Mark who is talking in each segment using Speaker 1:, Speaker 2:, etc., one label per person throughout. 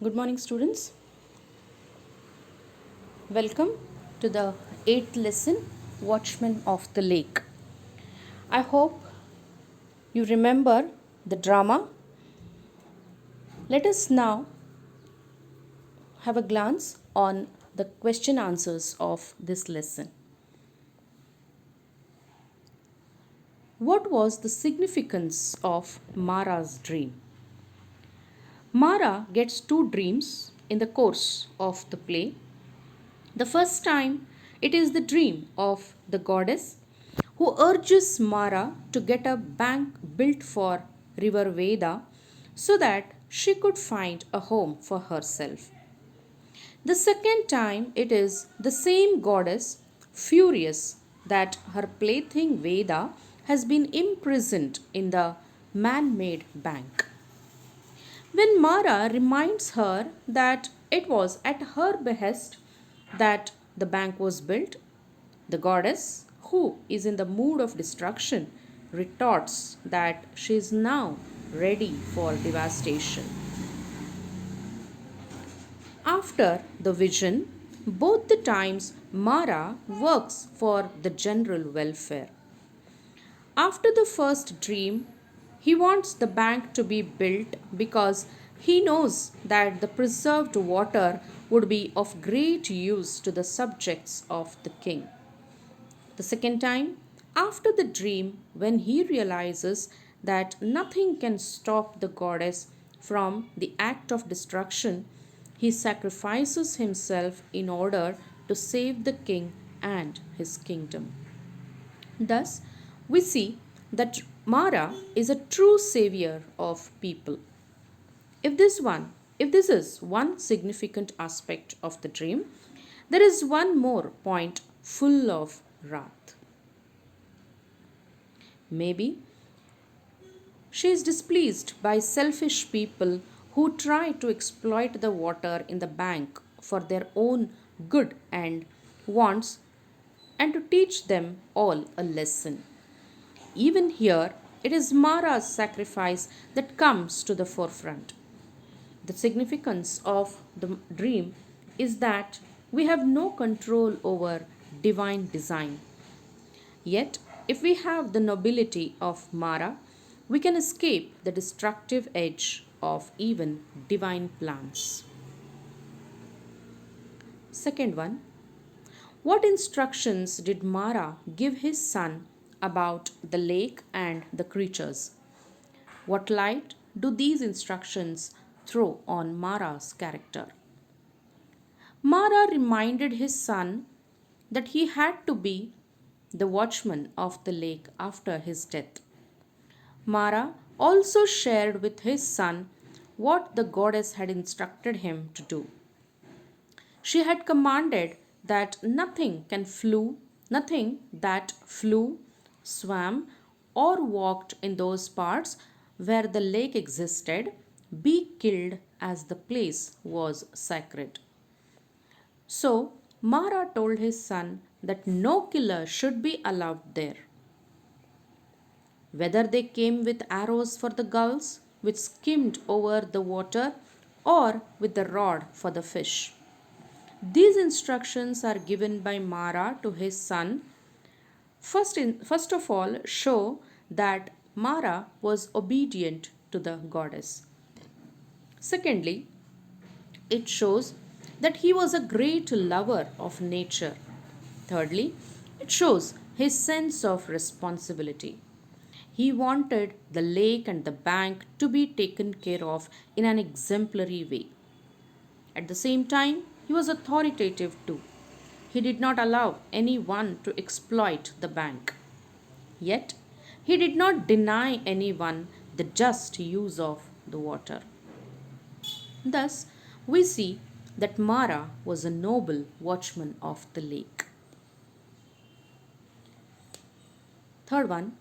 Speaker 1: Good morning, students. Welcome to the 8th lesson, Watchman of the Lake. I hope you remember the drama. Let us now have a glance on the question answers of this lesson. What was the significance of Mara's dream? Mara gets two dreams in the course of the play. The first time, it is the dream of the goddess who urges Mara to get a bank built for River Veda so that she could find a home for herself. The second time, it is the same goddess furious that her plaything Veda has been imprisoned in the man made bank. When Mara reminds her that it was at her behest that the bank was built, the goddess, who is in the mood of destruction, retorts that she is now ready for devastation. After the vision, both the times Mara works for the general welfare. After the first dream, he wants the bank to be built because he knows that the preserved water would be of great use to the subjects of the king. The second time, after the dream, when he realizes that nothing can stop the goddess from the act of destruction, he sacrifices himself in order to save the king and his kingdom. Thus, we see that Mara is a true savior of people. If this is one significant aspect of the dream, there is one more point full of wrath. Maybe she is displeased by selfish people who try to exploit the water in the bank for their own good and wants and to teach them all a lesson. Even here, it is Mara's sacrifice that comes to the forefront. The significance of the dream is that we have no control over divine design. Yet, if we have the nobility of Mara, we can escape the destructive edge of even divine plans. Second one, what instructions did Mara give his son about the lake and the creatures? What light do these instructions throw on Mara's character? Mara reminded his son that he had to be the watchman of the lake after his death. Mara also shared with his son what the goddess had instructed him to do. She had commanded that nothing that flew, swam, or walked in those parts where the lake existed be killed as the place was sacred. So, Mara told his son that no killer should be allowed there. Whether they came with arrows for the gulls which skimmed over the water or with the rod for the fish. These instructions are given by Mara to his son. First of all, show that Mara was obedient to the goddess. Secondly, it shows that he was a great lover of nature. Thirdly, it shows his sense of responsibility. He wanted the lake and the bank to be taken care of in an exemplary way. At the same time, he was authoritative too. He did not allow anyone to exploit the bank. Yet, he did not deny anyone the just use of the water. Thus, we see that Mara was a noble watchman of the lake. Third one,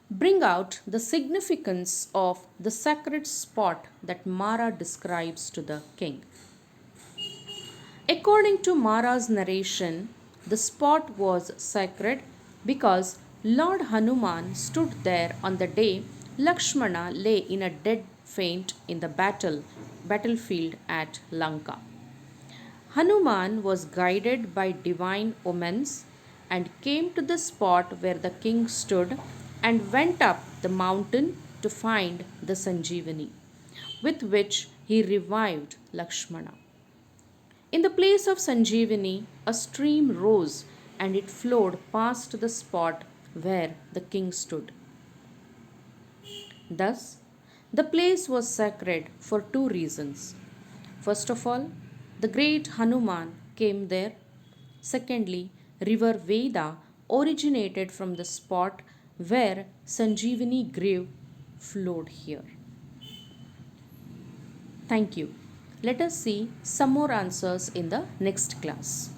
Speaker 1: bring out the significance of the sacred spot that Mara describes to the king. According to Mara's narration, the spot was sacred because Lord Hanuman stood there on the day Lakshmana lay in a dead faint in the battle battlefield at Lanka. Hanuman was guided by divine omens and came to the spot where the king stood and went up the mountain to find the Sanjeevani, with which he revived Lakshmana. In the place of Sanjeevani, a stream rose and it flowed past the spot where the king stood. Thus, the place was sacred for two reasons. First of all, the great Hanuman came there. Secondly, river Veda originated from the spot where Sanjeevani grew flowed here. Thank you. Let us see some more answers in the next class.